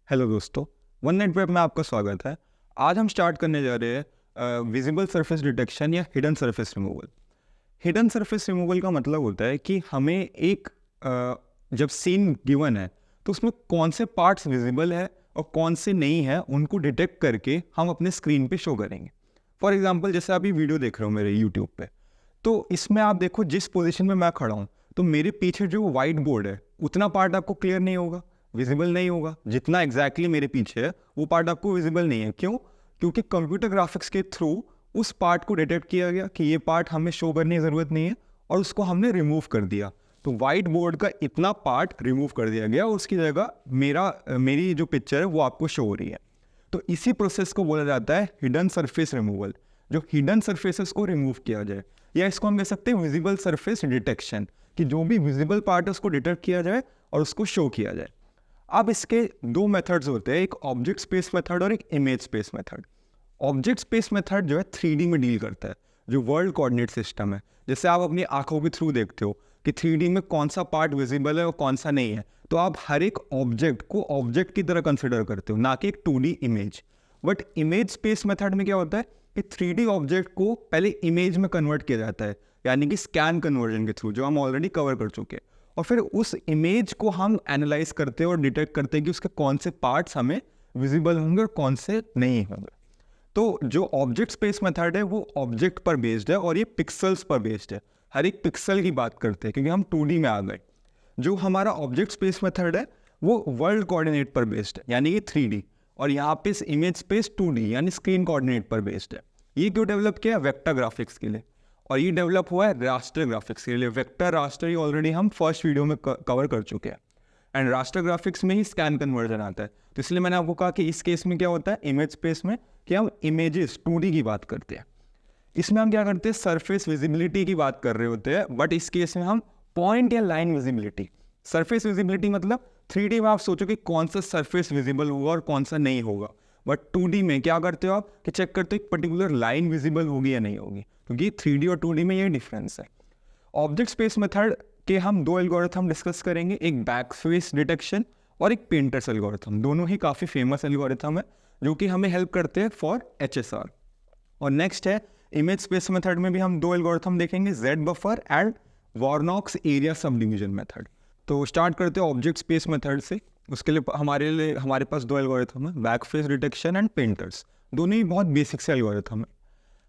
Hello दोस्तों, one net web में आपका स्वागत है। आज हम स्टार्ट करने जा रहे हैं विजिबल सरफेस डिटेक्शन या hidden surface removal. Hidden surface removal का मतलब होता है कि हमें एक जब सीन गिवन है तो उसमें कौन से पार्ट्स विजिबल है और कौन से नहीं है, उनको डिटेक्ट करके हम अपने स्क्रीन पे शो करेंगे। फॉर एग्जांपल, जैसे आप ये वीडियो देख रहे हो मेरे यूट्यूब पे, तो इसमें आप देखो जिस पोजीशन में मैं खड़ा हूँ तो मेरे पीछे जो वाइट बोर्ड है उतना पार्ट आपको क्लियर नहीं होगा, विजिबल नहीं होगा। जितना एग्जैक्टली मेरे पीछे है वो पार्ट आपको विजिबल नहीं है। क्यों? क्योंकि कंप्यूटर ग्राफिक्स के थ्रू उस पार्ट को डिटेक्ट किया गया कि ये पार्ट हमें शो करने की ज़रूरत नहीं है और उसको हमने रिमूव कर दिया। तो वाइट बोर्ड का इतना पार्ट रिमूव कर दिया गया और उसकी जगह मेरी जो पिक्चर है वो आपको शो हो रही है। तो इसी प्रोसेस को बोला जाता है हिडन सरफेस रिमूवल, जो हिडन सरफेसेस को रिमूव किया जाए, या इसको हम कह सकते हैं विजिबल सरफेस डिटेक्शन, कि जो भी विजिबल पार्ट है उसको डिटेक्ट किया जाए और उसको शो किया जाए। अब इसके दो मेथड्स होते हैं, एक ऑब्जेक्ट स्पेस मेथड और एक image space method. Object space method जो है 3D में डील करता है, जो वर्ल्ड कोऑर्डिनेट सिस्टम है। जैसे आप अपनी आंखों के थ्रू देखते हो कि 3D में कौन सा पार्ट विजिबल है और कौन सा नहीं है, तो आप हर एक ऑब्जेक्ट को ऑब्जेक्ट की तरह कंसिडर करते हो, ना कि एक 2D image. But image space method में क्या होता है कि 3D ऑब्जेक्ट को पहले इमेज में कन्वर्ट किया जाता है, यानी कि स्कैन कन्वर्जन के थ्रू, जो हम ऑलरेडी कवर कर चुके हैं। और फिर उस इमेज को हम एनालाइज करते हैं और डिटेक्ट करते हैं कि उसके कौन से पार्ट्स हमें विजिबल होंगे और कौन से नहीं होंगे। तो जो ऑब्जेक्ट स्पेस मेथड है वो ऑब्जेक्ट पर बेस्ड है और ये पिक्सल्स पर बेस्ड है। हर एक पिक्सल की बात करते हैं क्योंकि हम 2D में आ गए। जो हमारा ऑब्जेक्ट स्पेस मेथड है वो वर्ल्ड कोऑर्डिनेट पर बेस्ड है, यानी कि 3D, और यहाँ पे इमेज स्पेस 2D यानी स्क्रीन कोऑर्डिनेट पर बेस्ड है। ये क्यों डेवलप किया? वेक्टर ग्राफिक्स के लिए। और ये डेवलप हुआ है रास्टर ग्राफिक्स के लिए। वेक्टर रास्टर ही ऑलरेडी हम फर्स्ट वीडियो में कवर कर चुके हैं। एंड रास्टर ग्राफिक्स में ही स्कैन कन्वर्जन आता है। तो इसलिए मैंने आपको कहा कि इस केस में क्या होता है इमेज स्पेस में, कि हम इमेजेस 2D की बात करते हैं। इसमें हम क्या करते हैं, सरफेस विजिबिलिटी की बात कर रहे होते हैं, बट इस केस में हम पॉइंट या लाइन विजिबिलिटी। सरफेस विजिबिलिटी मतलब 3D में आप सोचो कि कौन सा सरफेस विजिबल होगा और कौन सा नहीं होगा, बट 2D में क्या करते हो आप कि चेक करते हो एक पर्टिकुलर लाइन विजिबल होगी या नहीं होगी, क्योंकि 3D और 2D में ये डिफरेंस है। ऑब्जेक्ट स्पेस मेथड के हम दो एल्गोरिथम डिस्कस करेंगे, एक बैकफेस डिटेक्शन और एक पेंटर्स एल्गोरिथम। दोनों ही काफ़ी फेमस एल्गोरिथम है जो कि हमें हेल्प करते हैं फॉर HSR। और नेक्स्ट है इमेज स्पेस मेथड में भी हम दो एल्गोरिथम देखेंगे, Z buffer and Warnock's area subdivision method. तो स्टार्ट करते हैं ऑब्जेक्ट स्पेस मेथड से। उसके लिए हमारे पास दो एल्गोरिथम है, बैकफेस डिटेक्शन एंड पेंटर्स। दोनों ही बहुत बेसिक से एल्गोरिथम है।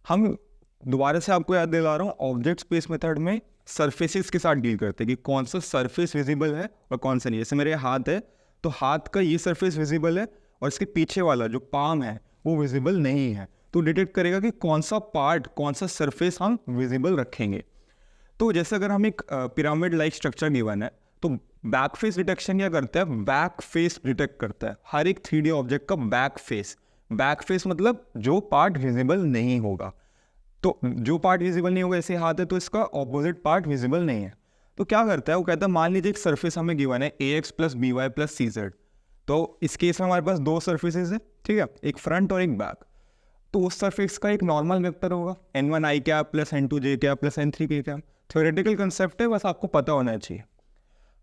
हम दोबारा से आपको याद दिला रहा हूँ, ऑब्जेक्ट स्पेस मेथड में सरफेसेस के साथ डील करते हैं कि कौन सा सरफेस विजिबल है और कौन सा नहीं। जैसे मेरे हाथ है तो हाथ का ये सरफेस विजिबल है और इसके पीछे वाला जो पाम है वो विजिबल नहीं है, तो डिटेक्ट करेगा कि कौन सा पार्ट, कौन सा सरफेस हम विजिबल रखेंगे। तो जैसे अगर हम एक पिरामिड लाइक स्ट्रक्चर गिवन है तो बैक फेस डिटेक्शन क्या करता है, बैक फेस डिटेक्ट करता है हर एक 3D ऑब्जेक्ट का बैक फेस। बैक फेस मतलब जो पार्ट विजिबल नहीं होगा। तो जो पार्ट विजिबल नहीं होगा, ऐसे हाथ है तो इसका ऑपोजिट पार्ट विजिबल नहीं है। तो क्या करता है वो, कहता है मान लीजिए एक सरफेस हमें गिवन है AX + BY + CZ। तो इस केस में हमारे पास दो सरफेसेस है, ठीक है, एक फ्रंट और एक बैक। तो उस सरफेस का एक नॉर्मल वेक्टर होगा n1i cap + n2j cap + n3k cap. Theoretical concept है, बस आपको पता होना चाहिए।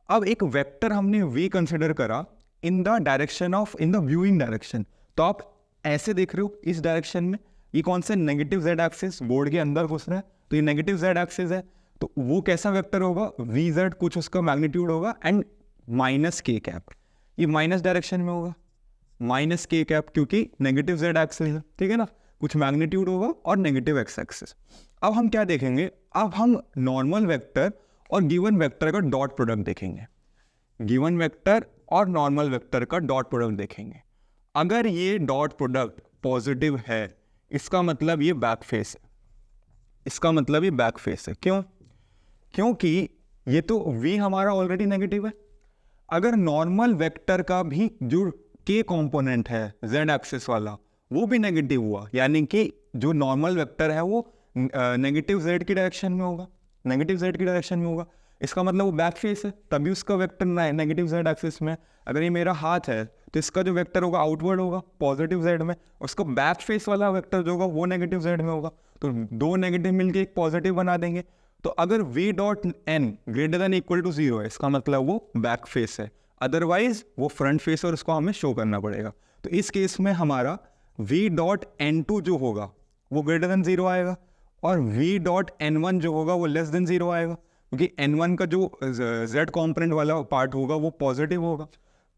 अब एक वेक्टर हमने v कंसिडर करा इन द व्यूइंग डायरेक्शन। तो आप ऐसे देख रहे हो इस डायरेक्शन में, ये कौन सा नेगेटिव z एक्सिस बोर्ड के अंदर घुस रहा है, तो ये नेगेटिव z एक्सिस है। तो वो कैसा वेक्टर होगा, vz कुछ उसका मैग्नीट्यूड होगा एंड -k कैप, ये माइनस डायरेक्शन में होगा, -k कैप, क्योंकि नेगेटिव z एक्सिस है, ठीक है ना, कुछ मैग्नीट्यूड होगा और नेगेटिव x एक्सिस। अब हम क्या देखेंगे, अब हम नॉर्मल वेक्टर और गिवन वेक्टर का डॉट प्रोडक्ट देखेंगे। गिवन वेक्टर और नॉर्मल वेक्टर का डॉट प्रोडक्ट देखेंगे। अगर ये डॉट प्रोडक्ट पॉजिटिव है इसका मतलब ये बैक फेस है, इसका मतलब ये बैक फेस है। क्यों? क्योंकि ये तो v हमारा ऑलरेडी नेगेटिव है। अगर नॉर्मल वेक्टर का भी जो k कंपोनेंट है z एक्सिस वाला वो भी नेगेटिव हुआ, यानी कि जो नॉर्मल वेक्टर है वो नेगेटिव z की डायरेक्शन में होगा, नेगेटिव z की डायरेक्शन में होगा, इसका मतलब वो बैक फेस है, तभी उसका वेक्टर नेगेटिव z एक्सिस में। अगर ये मेरा हाथ है तो इसका जो वेक्टर होगा आउटवर्ड होगा पॉजिटिव z में, और उसका बैक फेस वाला वेक्टर जो होगा वो नेगेटिव z में होगा। तो दो नेगेटिव मिलके एक पॉजिटिव बना देंगे। तो अगर v.n > 0 है इसका मतलब वो बैक फेस है। अदरवाइज वो फ्रंट फेस और उसको हमें शो करना पड़ेगा। तो इस केस में हमारा v.n2 जो होगा वो ग्रेटर देन 0 आएगा और v.n1 जो होगा वो लेस देन 0 आएगा, क्योंकि n1 का जो z कॉम्पोनेंट वाला पार्ट होगा वो पॉजिटिव होगा,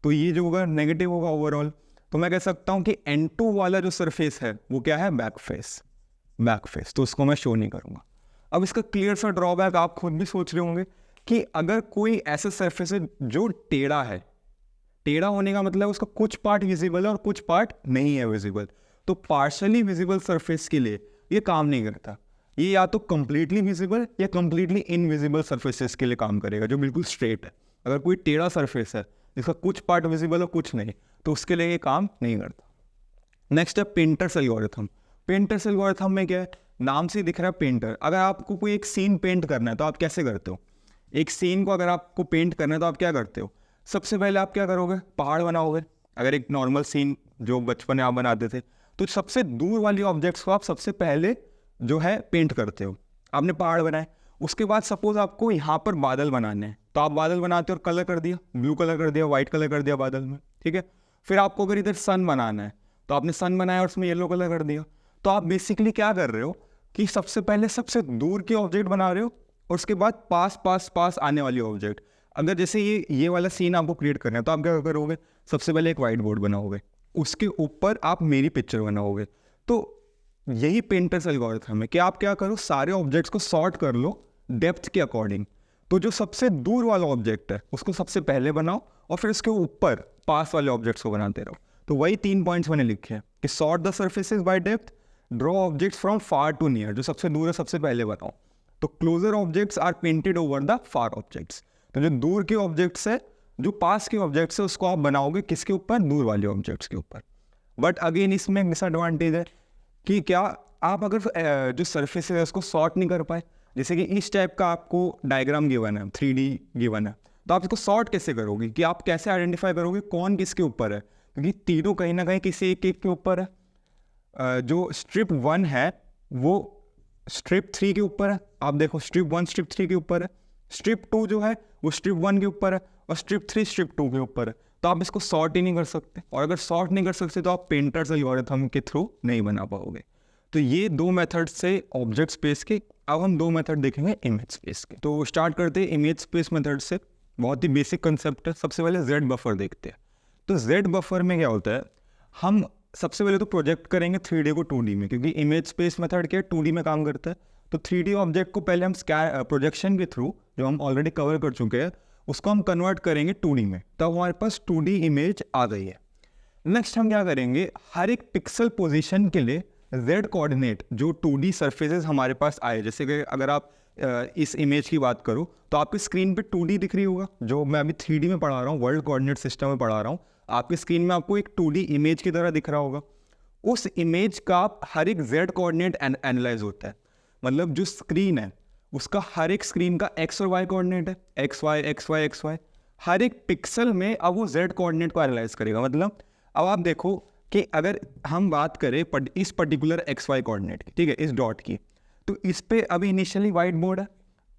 तो ये जो होगा नेगेटिव होगा ओवरऑल। तो मैं कह सकता हूँ कि n2 वाला जो सरफेस है वो क्या है, बैक फेस, तो उसको मैं शो नहीं करूँगा। अब इसका क्लियर सा ड्रॉबैक आप खुद भी सोच रहे होंगे कि अगर कोई ऐसा सरफेस है जो टेढ़ा है, टेढ़ा होने का मतलब उसका कुछ पार्ट विजिबल है और कुछ पार्ट नहीं है विजिबल, तो पार्शली विजिबल सरफेस के लिए ये काम नहीं करता। ये या तो कंप्लीटली विजिबल या कंप्लीटली इनविजिबल सरफेसेस के लिए काम करेगा जो बिल्कुल स्ट्रेट है। अगर कोई टेढ़ा सरफेस है जिसका कुछ पार्ट विजिबल और कुछ नहीं, तो उसके लिए ये काम नहीं करता। नेक्स्ट है पेंटर्स एल्गोरिथम। पेंटर्स एल्गोरिथम में क्या है, नाम से दिख रहा है पेंटर। अगर आपको कोई एक सीन पेंट करना है तो आप कैसे करते हो, एक सीन को अगर आपको पेंट करना है तो आप क्या करते हो, सबसे पहले आप क्या करोगे, पहाड़ बनाओगे। अगर एक नॉर्मल सीन जो बचपन में आप बनाते थे तो सबसे दूर वाली ऑब्जेक्ट्स को आप सबसे पहले जो है पेंट करते हो। आपने पहाड़ बनाए, उसके बाद सपोज आपको यहाँ पर बादल बनाने हैं तो आप बादल बनाते हो और कलर कर दिया, ब्लू कलर कर दिया, वाइट कलर कर दिया बादल में, ठीक है। फिर आपको अगर इधर सन बनाना है तो आपने सन बनाया और उसमें येलो कलर कर दिया। तो आप बेसिकली क्या कर रहे हो कि सबसे पहले सबसे दूर के ऑब्जेक्ट बना रहे हो और उसके बाद पास आने वाली ऑब्जेक्ट। अगर जैसे ये वाला सीन आपको क्रिएट करना है तो आप क्या करोगे, सबसे पहले एक वाइट बोर्ड बनाओगे, उसके ऊपर आप मेरी पिक्चर बनाओगे। तो यही पेंटर्स एल्गोरिथम है कि आप क्या करो, सारे ऑब्जेक्ट्स को सॉर्ट कर लो डेप्थ के अकॉर्डिंग। तो जो सबसे दूर वाला ऑब्जेक्ट है उसको सबसे पहले बनाओ और फिर उसके ऊपर पास वाले ऑब्जेक्ट्स को बनाते रहो। तो वही 3 पॉइंट्स मैंने लिखे हैं कि sort the surfaces by depth, draw objects from far to near, जो सबसे दूर है सबसे पहले बताओ। तो closer objects are painted over the far objects. तो जो दूर के ऑब्जेक्ट्स है, जो पास के ऑब्जेक्ट्स है, उसको आप बनाओगे किसके ऊपर, दूर वाले ऑब्जेक्ट्स के ऊपर। बट अगेन इसमें एक डिसएडवांटेज है कि क्या आप अगर जो सर्फेस है उसको सॉर्ट नहीं कर पाए, जैसे कि इस टाइप का आपको डायग्राम गिवन है, 3D गिवन है, तो आप इसको सॉर्ट कैसे करोगे, कि आप कैसे आइडेंटिफाई करोगे कौन किसके ऊपर है, क्योंकि तीनों कहीं ना कहीं किसी एक के ऊपर है। जो स्ट्रिप 1 है वो स्ट्रिप 3 के ऊपर है, आप देखो स्ट्रिप 1 स्ट्रिप 3 के ऊपर है, स्ट्रिप 2 जो है वो स्ट्रिप 1 के ऊपर है और स्ट्रिप 3 स्ट्रिप 2 के ऊपर है। तो आप इसको सॉर्ट ही नहीं कर सकते, और अगर सॉर्ट नहीं कर सकते तो आप पेंटर्स एल्गोरिथम के थ्रू नहीं बना पाओगे। तो ये 2 मेथड से ऑब्जेक्ट स्पेस के। अब हम 2 मेथड देखेंगे इमेज स्पेस के। तो स्टार्ट करते हैं इमेज स्पेस मेथड से। बहुत ही बेसिक कंसेप्ट है। सबसे पहले जेड बफर देखते हैं। तो जेड बफर में क्या होता है, हम सबसे पहले तो प्रोजेक्ट करेंगे 3D को 2D में, क्योंकि इमेज स्पेस मेथड क्या 2D में काम करता है। तो 3D ऑब्जेक्ट को पहले हम प्रोजेक्शन के थ्रू, जो हम ऑलरेडी कवर कर चुके हैं, उसको हम कन्वर्ट करेंगे 2D में। तब हमारे पास 2D इमेज आ गई है। नेक्स्ट हम क्या करेंगे, हर एक पिक्सल पोजीशन के लिए z कोऑर्डिनेट जो 2D सर्फेसेस हमारे पास आए, जैसे कि अगर आप इस इमेज की बात करो तो आपकी स्क्रीन पे 2D दिख रही होगा, जो मैं अभी 3D में पढ़ा रहा हूँ, वर्ल्ड कोऑर्डिनेट सिस्टम में पढ़ा रहा हूँ। आपकी स्क्रीन में आपको एक 2D इमेज की तरह दिख रहा होगा। उस इमेज का हर एक z कोऑर्डिनेट एनालाइज होता है। मतलब जो स्क्रीन है उसका हर एक स्क्रीन का x और y कोऑर्डिनेट है, x y। हर एक पिक्सल में अब वो z कोऑर्डिनेट को एनालाइज करेगा। मतलब अब आप देखो कि अगर हम बात करें इस पर्टिकुलर XY कोऑर्डिनेट की, ठीक है, इस डॉट की, तो इस पे अभी इनिशियली वाइट बोर्ड है,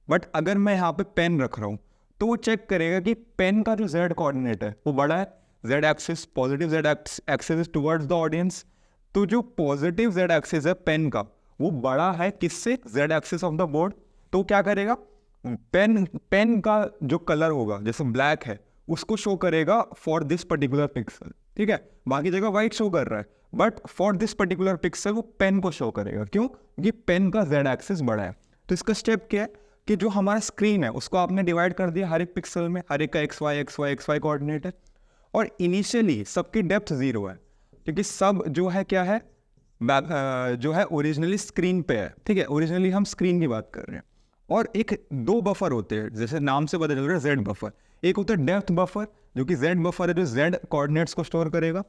बट अगर मैं यहाँ पे पेन रख रहा हूँ तो वो चेक करेगा कि पेन का जो z कोऑर्डिनेट है वो बड़ा है, z axis, positive z axis is towards the audience. तो जो पॉजिटिव z एक्सिस है पेन का वो बड़ा है किससे, z axis of the board. तो क्या करेगा, पेन का जो कलर होगा, जैसे ब्लैक है, उसको शो करेगा फॉर दिस पर्टिकुलर पिक्सल, ठीक है। बाकी जगह वाइट शो कर रहा है, but for this particular pixel वो पेन को शो करेगा। क्यों, क्योंकि पेन का z एक्सिस बड़ा है। तो इसका स्टेप क्या है कि जो हमारा स्क्रीन है उसको आपने डिवाइड कर दिया हर एक पिक्सल में, हर एक का XY कोऑर्डिनेट है, और इनिशियली सबकी डेप्थ 0 है, क्योंकि सब जो है क्या है, जो है ओरिजिनली स्क्रीन पे है, ठीक है। ओरिजिनली हम स्क्रीन की बात कर रहे हैं। और एक 2 बफर होते हैं, जैसे नाम से पता चल रहा है जेड बफर। एक होता है डेप्थ बफर, जो कि जेड बफर है, जो जेड कोऑर्डिनेट्स को स्टोर करेगा।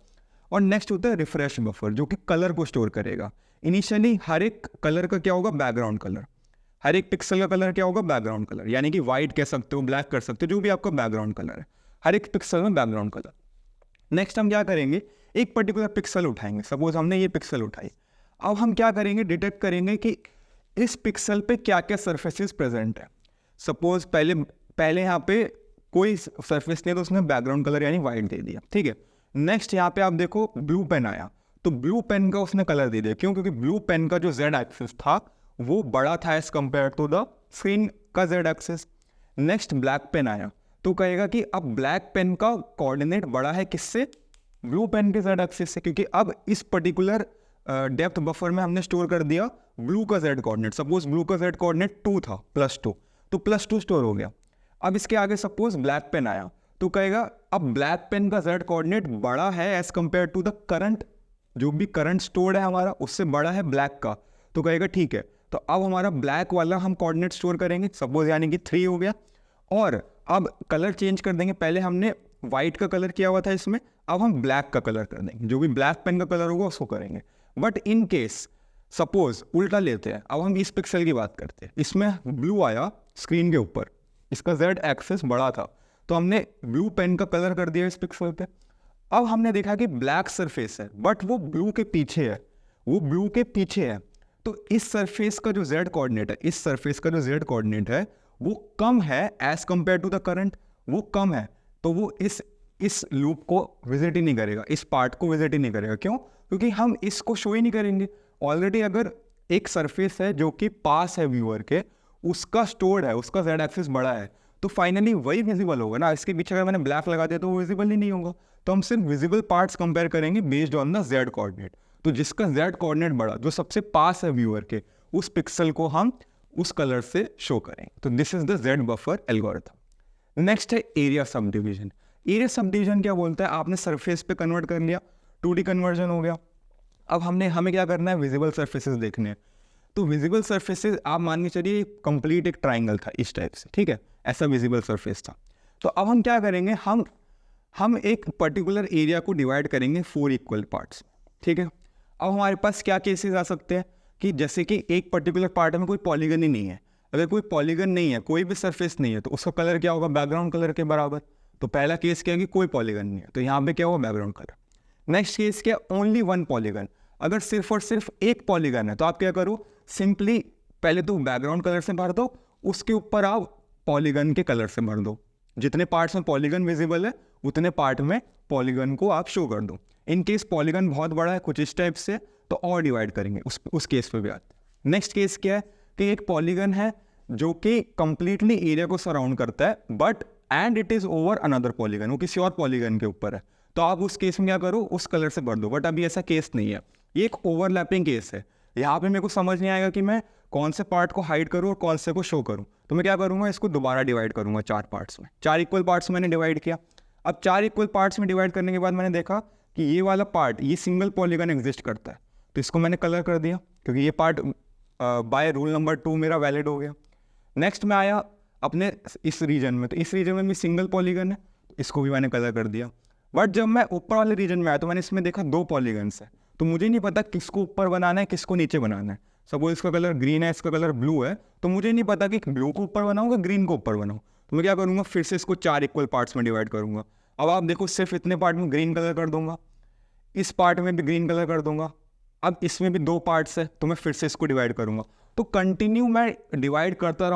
और नेक्स्ट होता है रिफ्रेश बफर, जो कि कलर को स्टोर करेगा। इनिशियली हर एक कलर का क्या होगा, बैकग्राउंड कलर। हर एक पिक्सल का कलर क्या होगा, बैकग्राउंड कलर, यानी कि वाइट कह सकते हो, ब्लैक कर सकते हो, जो भी आपका बैकग्राउंड कलर है, हर एक पिक्सल में बैकग्राउंड कलर। नेक्स्ट हम क्या करेंगे, एक पर्टिकुलर पिक्सल उठाएंगे, सपोज हमने ये पिक्सल उठाई। अब हम क्या करेंगे, डिटेक्ट करेंगे कि इस पिक्सल पे क्या क्या सर्फेसेस प्रेजेंट है। सपोज पहले यहाँ पे कोई सरफेस नहीं, तो उसने बैकग्राउंड कलर यानी वाइट दे दिया, ठीक है। नेक्स्ट यहाँ पे आप देखो ब्लू पेन आया, तो ब्लू पेन का उसने कलर दे दिया, क्यों? क्योंकि ब्लू पेन का जो जेड एक्सिस था वो बड़ा था as compare to the screen का Z axis. Next black pen आया, तो कहेगा कि अब ब्लैक पेन का कोऑर्डिनेट बड़ा है किससे? ब्लू पेन के जेड एक्सिस से, क्योंकि अब इस पर्टिकुलर डेप्थ बफर में हमने स्टोर कर दिया ब्लू का जेड कोऑर्डिनेट। सपोज ब्लू का जेड कोऑर्डिनेट 2 था, +2, तो +2 स्टोर हो गया। अब इसके आगे सपोज ब्लैक पेन आया, तो कहेगा अब ब्लैक पेन का जेड कोऑर्डिनेट बड़ा है as compare to the current, जो भी करंट स्टोर्ड है हमारा उससे बड़ा है ब्लैक का, तो कहेगा ठीक है, तो अब हमारा ब्लैक वाला हम कोऑर्डिनेट स्टोर करेंगे, सपोज यानी कि 3 हो गया। और अब कलर चेंज कर देंगे, पहले हमने वाइट का कलर किया हुआ था इसमें, अब हम ब्लैक का कलर कर देंगे, जो भी ब्लैक पेन का कलर होगा उसको करेंगे। बट इन केस सपोज उल्टा लेते हैं, अब हम इस पिक्सल की बात करते हैं, इसमें ब्लू आया स्क्रीन के ऊपर, इसका जेड एक्सिस बड़ा था, तो हमने ब्लू पेन का कलर कर दिया इस पिक्सल पे। अब हमने देखा कि ब्लैक सरफेस है बट वो ब्लू के पीछे है, वो ब्लू के पीछे है, तो इस सरफेस का जो जेड कोऑर्डिनेट है, इस सरफेस का जो जेड कोऑर्डिनेट है वो कम है as compare to the current, वो कम है, तो वो इस लूप को विजिट ही नहीं करेगा, इस पार्ट को विजिट ही नहीं करेगा। क्यों? क्योंकि हम इसको शो ही नहीं करेंगे। ऑलरेडी अगर एक सरफेस है जो कि पास है व्यूअर के, उसका स्टोर्ड है, उसका जेड एक्सिस बड़ा है, तो फाइनली वही विजिबल होगा ना। इसके पीछे अगर मैंने ब्लैक लगा दिया तो वो विजिबल ही नहीं होगा। तो हम सिर्फ विजिबल पार्ट्स कंपेयर करेंगे based on the Z coordinate. तो जिसका जेड कोऑर्डिनेट बड़ा, जो सबसे पास है व्यूअर के, उस पिक्सल को हम उस कलर से शो करेंगे। तो this is the Z buffer algorithm. Next है area sub division. Area sub division क्या बोलता है? आपने सरफेस पे कन्वर्ट कर लिया, 2D कन्वर्जन हो गया। अब हमें क्या करना है? विजिबल सर्फेसेस देखने हैं। तो विजिबल सर्फेसेस आप मान के चलिए कंप्लीट एक ट्राइंगल था इस टाइप से, ठीक है, ऐसा विजिबल सरफेस था। तो अब हम क्या करेंगे, हम एक पर्टिकुलर एरिया को डिवाइड करेंगे 4 इक्वल पार्ट्स, ठीक है। अब हमारे पास क्या केसेस आ सकते हैं कि जैसे कि एक पर्टिकुलर पार्ट में कोई पॉलीगन ही नहीं है। अगर कोई पॉलीगन नहीं है, कोई भी सरफेस नहीं है, तो उसका कलर क्या होगा? बैकग्राउंड कलर के बराबर। तो पहला केस क्या है कि कोई पॉलीगन नहीं है, तो यहाँ पे क्या होगा? Background colour. नेक्स्ट केस क्या? Only 1 polygon. अगर सिर्फ और सिर्फ एक पॉलीगन है तो आप क्या करो? सिंपली पहले तो बैकग्राउंड कलर से भर दो, उसके ऊपर आप पॉलीगन के कलर से भर दो। जितने पार्ट्स में पॉलीगन विजिबल है उतने पार्ट में पॉलीगन को आप शो कर दो। इन केस पॉलीगन बहुत बड़ा है कुछ इस टाइप से, तो और डिवाइड करेंगे, उस केस पे भी आते हैं। नेक्स्ट केस क्या है कि एक पॉलीगन है जो कि कंप्लीटली एरिया को सराउंड करता है, but and it is over another polygon, वो किसी और पॉलीगन के ऊपर है, तो आप उस केस में क्या करो? उस कलर से भर दो। बट अभी ऐसा केस नहीं है, ये एक ओवरलैपिंग केस है। यहाँ पे मेरे को समझ नहीं आएगा कि मैं कौन से पार्ट को हाइड करूँ और कौन से को शो करूँ। तो मैं क्या करूँगा? इसको दोबारा डिवाइड करूँगा 4 पार्ट्स में। 4 इक्वल पार्ट्स मैंने डिवाइड किया। अब 4 इक्वल पार्ट्स में डिवाइड करने के बाद मैंने देखा कि ये वाला पार्ट, ये सिंगल पॉलीगन एग्जिस्ट करता है, तो इसको मैंने कलर कर दिया, क्योंकि ये पार्ट बाय रूल नंबर 2 मेरा वैलिड हो गया। नेक्स्ट में आया अपने इस रीजन में, तो इस रीजन में भी सिंगल पॉलीगन है, इसको भी मैंने कलर कर दिया। बट जब मैं ऊपर वाले रीजन में आया तो मैंने इसमें देखा 2 पॉलीगन्स है, तो मुझे नहीं पता किसको ऊपर बनाना है किसको नीचे बनाना है। सपोज इसका कलर ग्रीन है, इसका कलर ब्लू है, तो मुझे नहीं पता कि ब्लू को ऊपर बनाऊँ या ग्रीन को ऊपर बनाऊँ। तो मैं क्या करूँगा? फिर से इसको 4 इक्वल पार्ट्स में डिवाइड करूँगा। अब आप देखो, सिर्फ इतने पार्ट में ग्रीन कलर कर दूंगा, इस पार्ट में भी ग्रीन कलर कर दूंगा। अब इसमें भी 2 पार्ट्स है, तो मैं फिर से इसको डिवाइड करूँगा। तो कंटिन्यू मैं डिवाइड करता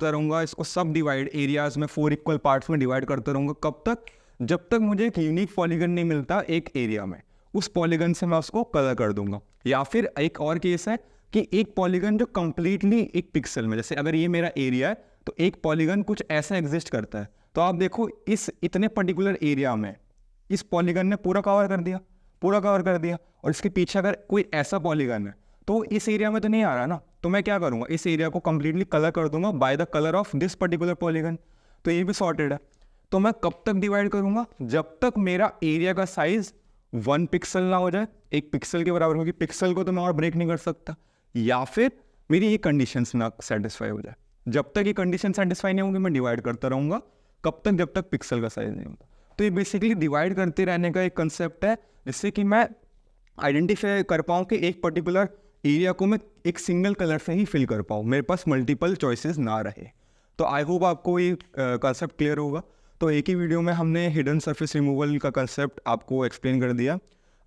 रहूँगा इसको सब डिवाइड एरियाज में 4 इक्वल पार्ट्स में डिवाइड करता रहूँगा। कब तक? जब तक मुझे एक यूनिक पॉलीगन नहीं मिलता एक एरिया में, उस पॉलीगन से मैं उसको कलर कर दूंगा। या फिर एक और केस है कि एक पॉलीगन जो कंप्लीटली एक पिक्सल में, जैसे अगर ये मेरा एरिया है तो एक पॉलीगन कुछ ऐसा एग्जिस्ट करता है, तो आप देखो इस इतने पर्टिकुलर एरिया में इस पॉलीगन ने पूरा कवर कर दिया, और इसके पीछे अगर कोई ऐसा पॉलीगन है तो इस एरिया में तो नहीं आ रहा ना, तो मैं क्या करूँगा? इस एरिया को कंप्लीटली कलर कर दूंगा by the colour of this particular polygon. तो ये भी सॉर्टेड है। तो मैं कब तक डिवाइड करूँगा? जब तक मेरा एरिया का साइज 1 पिक्सल ना हो जाए, 1 पिक्सल के बराबर, क्योंकि पिक्सल को तो मैं और ब्रेक नहीं कर सकता, या फिर मेरी ये कंडीशंस ना सेटिस्फाई हो जाए। जब तक ये कंडीशन सेटिस्फाई नहीं होंगी मैं डिवाइड करता रहूँगा। कब तक? जब तक पिक्सल का साइज नहीं होता। तो ये बेसिकली डिवाइड करते रहने का एक कंसेप्ट है, जिससे कि मैं आइडेंटिफाई कर पाऊँ कि एक पर्टिकुलर एरिया को मैं एक सिंगल कलर से ही फिल कर पाऊँ, मेरे पास मल्टीपल चॉइसेस ना रहे। तो आई होप आपको ये कंसेप्ट क्लियर होगा। तो एक ही वीडियो में हमने हिडन सरफेस रिमूवल का कंसेप्ट आपको एक्सप्लेन कर दिया।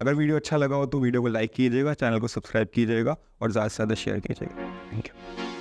अगर वीडियो अच्छा लगा हो तो वीडियो को लाइक कीजिएगा, चैनल को सब्सक्राइब कीजिएगा और ज़्यादा से ज़्यादा शेयर कीजिएगा। Thank you.